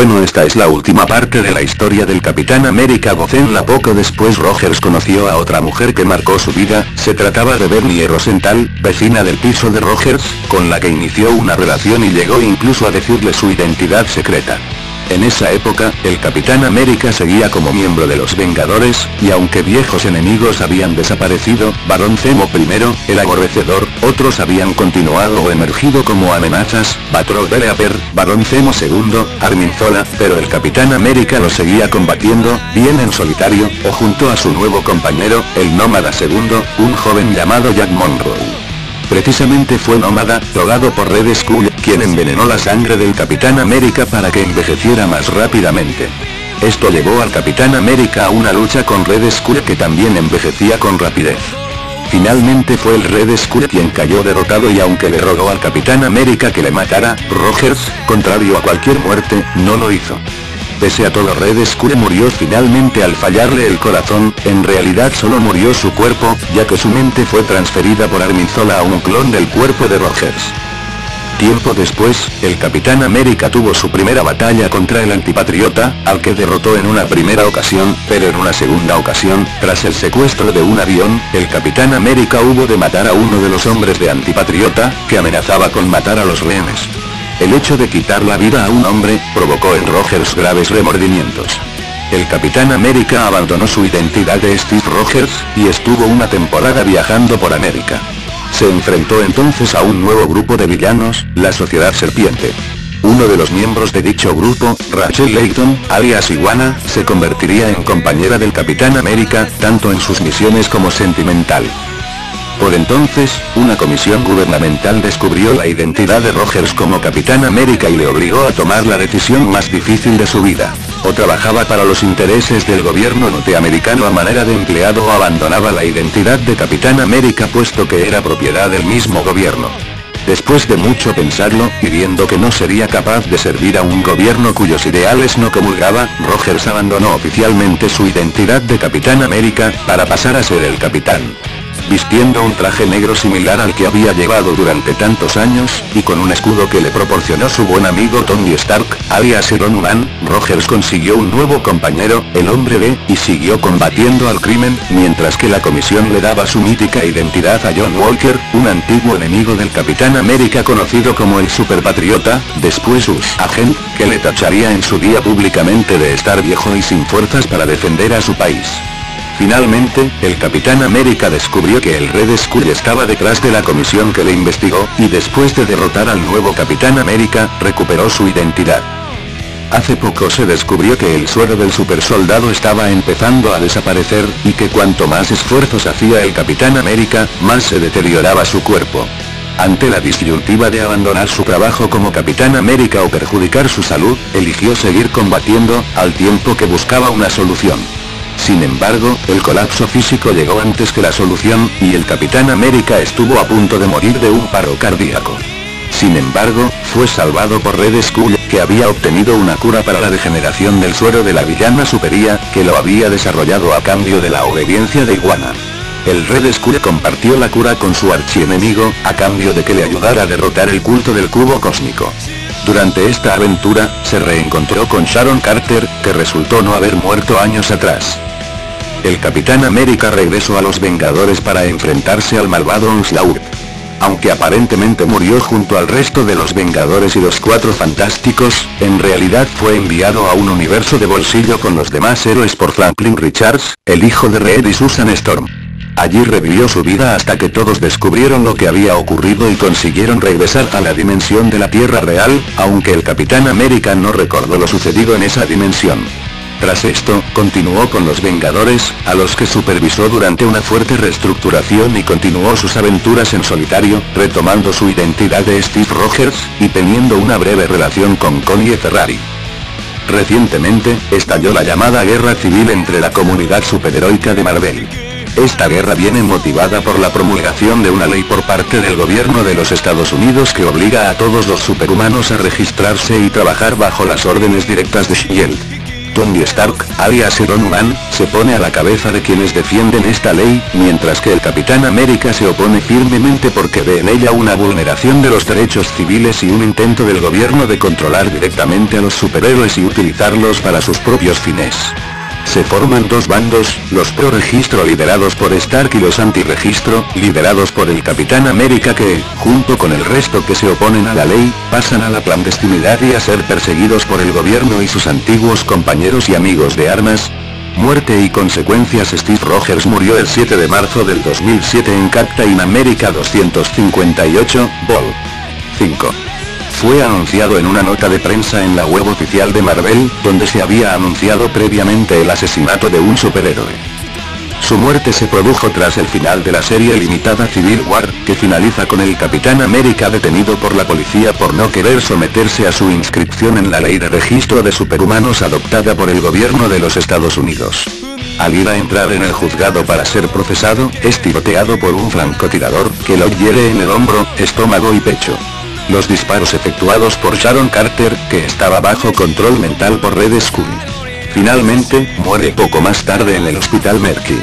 Bueno, esta es la última parte de la historia del Capitán América Gozenla. Poco después Rogers conoció a otra mujer que marcó su vida. Se trataba de Bernie Rosenthal, vecina del piso de Rogers, con la que inició una relación y llegó incluso a decirle su identidad secreta. En esa época, el Capitán América seguía como miembro de los Vengadores, y aunque viejos enemigos habían desaparecido, Barón Zemo I, el aborrecedor, otros habían continuado o emergido como amenazas, Batroc Leaper, Barón Zemo II, Arnim Zola, pero el Capitán América los seguía combatiendo, bien en solitario, o junto a su nuevo compañero, el Nómada II, un joven llamado Jack Monroe. Precisamente fue Nómada, drogado por Red Skull, quien envenenó la sangre del Capitán América para que envejeciera más rápidamente. Esto llevó al Capitán América a una lucha con Red Skull que también envejecía con rapidez. Finalmente fue el Red Skull quien cayó derrotado y aunque le rogó al Capitán América que le matara, Rogers, contrario a cualquier muerte, no lo hizo. Pese a todo, Red Skull murió finalmente al fallarle el corazón. En realidad solo murió su cuerpo, ya que su mente fue transferida por Arnim Zola a un clon del cuerpo de Rogers. Tiempo después, el Capitán América tuvo su primera batalla contra el antipatriota, al que derrotó en una primera ocasión, pero en una segunda ocasión, tras el secuestro de un avión, el Capitán América hubo de matar a uno de los hombres de antipatriota, que amenazaba con matar a los rehenes. El hecho de quitar la vida a un hombre, provocó en Rogers graves remordimientos. El Capitán América abandonó su identidad de Steve Rogers, y estuvo una temporada viajando por América. Se enfrentó entonces a un nuevo grupo de villanos, la Sociedad Serpiente. Uno de los miembros de dicho grupo, Rachel Layton, alias Iguana, se convertiría en compañera del Capitán América, tanto en sus misiones como sentimental. Por entonces, una comisión gubernamental descubrió la identidad de Rogers como Capitán América y le obligó a tomar la decisión más difícil de su vida. O trabajaba para los intereses del gobierno norteamericano a manera de empleado o abandonaba la identidad de Capitán América puesto que era propiedad del mismo gobierno. Después de mucho pensarlo, y viendo que no sería capaz de servir a un gobierno cuyos ideales no comulgaba, Rogers abandonó oficialmente su identidad de Capitán América, para pasar a ser el Capitán. Vistiendo un traje negro similar al que había llevado durante tantos años, y con un escudo que le proporcionó su buen amigo Tony Stark, alias Iron Man, Rogers consiguió un nuevo compañero, el Hombre B, y siguió combatiendo al crimen, mientras que la comisión le daba su mítica identidad a John Walker, un antiguo enemigo del Capitán América conocido como el Superpatriota, después US Agent, que le tacharía en su día públicamente de estar viejo y sin fuerzas para defender a su país. Finalmente, el Capitán América descubrió que el Red Skull estaba detrás de la comisión que le investigó, y después de derrotar al nuevo Capitán América, recuperó su identidad. Hace poco se descubrió que el suero del supersoldado estaba empezando a desaparecer, y que cuanto más esfuerzos hacía el Capitán América, más se deterioraba su cuerpo. Ante la disyuntiva de abandonar su trabajo como Capitán América o perjudicar su salud, eligió seguir combatiendo, al tiempo que buscaba una solución. Sin embargo, el colapso físico llegó antes que la solución, y el Capitán América estuvo a punto de morir de un paro cardíaco. Sin embargo, fue salvado por Red Skull, que había obtenido una cura para la degeneración del suero de la villana Superia, que lo había desarrollado a cambio de la obediencia de Iguana. El Red Skull compartió la cura con su archienemigo, a cambio de que le ayudara a derrotar el culto del cubo cósmico. Durante esta aventura, se reencontró con Sharon Carter, que resultó no haber muerto años atrás. El Capitán América regresó a los Vengadores para enfrentarse al malvado Onslaught. Aunque aparentemente murió junto al resto de los Vengadores y los Cuatro Fantásticos, en realidad fue enviado a un universo de bolsillo con los demás héroes por Franklin Richards, el hijo de Reed y Susan Storm. Allí revivió su vida hasta que todos descubrieron lo que había ocurrido y consiguieron regresar a la dimensión de la Tierra real, aunque el Capitán América no recordó lo sucedido en esa dimensión. Tras esto, continuó con los Vengadores, a los que supervisó durante una fuerte reestructuración y continuó sus aventuras en solitario, retomando su identidad de Steve Rogers, y teniendo una breve relación con Connie Ferrari. Recientemente, estalló la llamada Guerra Civil entre la comunidad superheroica de Marvel. Esta guerra viene motivada por la promulgación de una ley por parte del gobierno de los Estados Unidos que obliga a todos los superhumanos a registrarse y trabajar bajo las órdenes directas de S.H.I.E.L.D. Tony Stark, alias Iron Man, se pone a la cabeza de quienes defienden esta ley, mientras que el Capitán América se opone firmemente porque ve en ella una vulneración de los derechos civiles y un intento del gobierno de controlar directamente a los superhéroes y utilizarlos para sus propios fines. Se forman dos bandos, los pro-registro liderados por Stark y los anti-registro, liderados por el Capitán América que, junto con el resto que se oponen a la ley, pasan a la clandestinidad y a ser perseguidos por el gobierno y sus antiguos compañeros y amigos de armas. Muerte y consecuencias. Steve Rogers murió el 7 de marzo del 2007 en Captain America 258, Vol. 5. Fue anunciado en una nota de prensa en la web oficial de Marvel, donde se había anunciado previamente el asesinato de un superhéroe. Su muerte se produjo tras el final de la serie limitada Civil War, que finaliza con el Capitán América detenido por la policía por no querer someterse a su inscripción en la ley de registro de superhumanos adoptada por el gobierno de los Estados Unidos. Al ir a entrar en el juzgado para ser procesado, es tiroteado por un francotirador, que lo hiere en el hombro, estómago y pecho. Los disparos efectuados por Sharon Carter, que estaba bajo control mental por Red Skull. Finalmente, muere poco más tarde en el Hospital Mercy.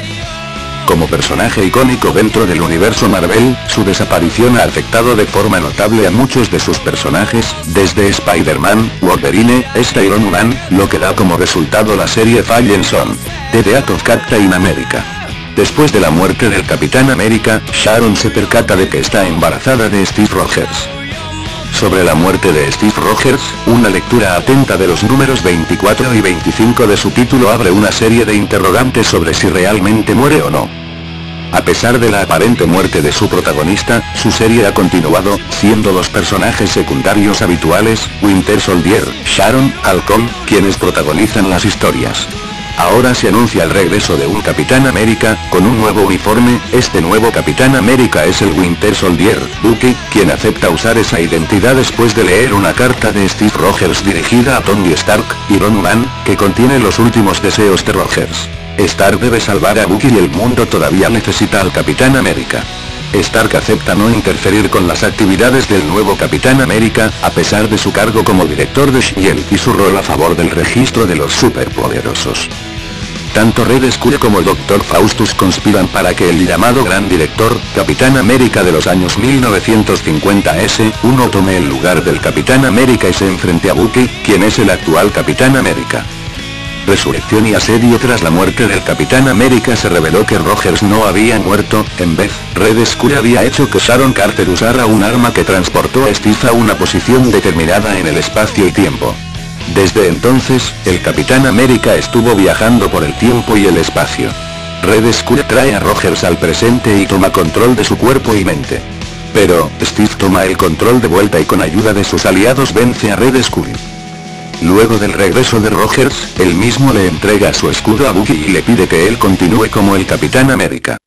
Como personaje icónico dentro del universo Marvel, su desaparición ha afectado de forma notable a muchos de sus personajes, desde Spider-Man, Wolverine, Iron Man, lo que da como resultado la serie Fallen Son, The Death of Captain America. Después de la muerte del Capitán América, Sharon se percata de que está embarazada de Steve Rogers. Sobre la muerte de Steve Rogers, una lectura atenta de los números 24 y 25 de su título abre una serie de interrogantes sobre si realmente muere o no. A pesar de la aparente muerte de su protagonista, su serie ha continuado, siendo los personajes secundarios habituales, Winter Soldier, Sharon, Halcón, quienes protagonizan las historias. Ahora se anuncia el regreso de un Capitán América, con un nuevo uniforme. Este nuevo Capitán América es el Winter Soldier, Bucky, quien acepta usar esa identidad después de leer una carta de Steve Rogers dirigida a Tony Stark, Iron Man, que contiene los últimos deseos de Rogers. Stark debe salvar a Bucky y el mundo todavía necesita al Capitán América. Stark acepta no interferir con las actividades del nuevo Capitán América, a pesar de su cargo como director de S.H.I.E.L.D. y su rol a favor del registro de los superpoderosos. Tanto Red Skull como Dr. Faustus conspiran para que el llamado Gran Director, Capitán América de los años 1950-S1 tome el lugar del Capitán América y se enfrente a Bucky, quien es el actual Capitán América. Resurrección y asedio. Tras la muerte del Capitán América se reveló que Rogers no había muerto, en vez, Red Skull había hecho que Sharon Carter usara un arma que transportó a Steve a una posición determinada en el espacio y tiempo. Desde entonces, el Capitán América estuvo viajando por el tiempo y el espacio. Red Skull trae a Rogers al presente y toma control de su cuerpo y mente. Pero, Steve toma el control de vuelta y con ayuda de sus aliados vence a Red Skull. Luego del regreso de Rogers, él mismo le entrega su escudo a Bucky y le pide que él continúe como el Capitán América.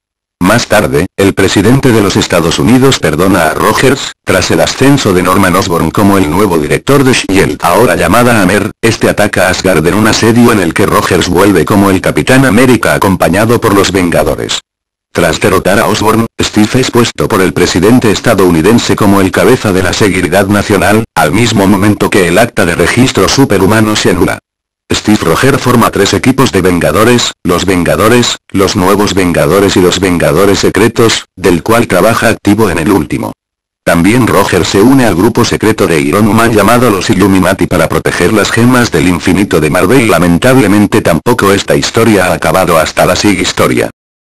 Más tarde, el presidente de los Estados Unidos perdona a Rogers, tras el ascenso de Norman Osborn como el nuevo director de S.H.I.E.L.D. ahora llamada Hammer. Este ataca a Asgard en un asedio en el que Rogers vuelve como el Capitán América acompañado por los Vengadores. Tras derrotar a Osborn, Steve es puesto por el presidente estadounidense como el cabeza de la seguridad nacional, al mismo momento que el acta de registro superhumano se anula. Steve Rogers forma tres equipos de Vengadores, los Nuevos Vengadores y los Vengadores Secretos, del cual trabaja activo en el último. También Rogers se une al grupo secreto de Iron Man llamado los Illuminati para proteger las gemas del infinito de Marvel. Lamentablemente tampoco esta historia ha acabado hasta la SIG historia.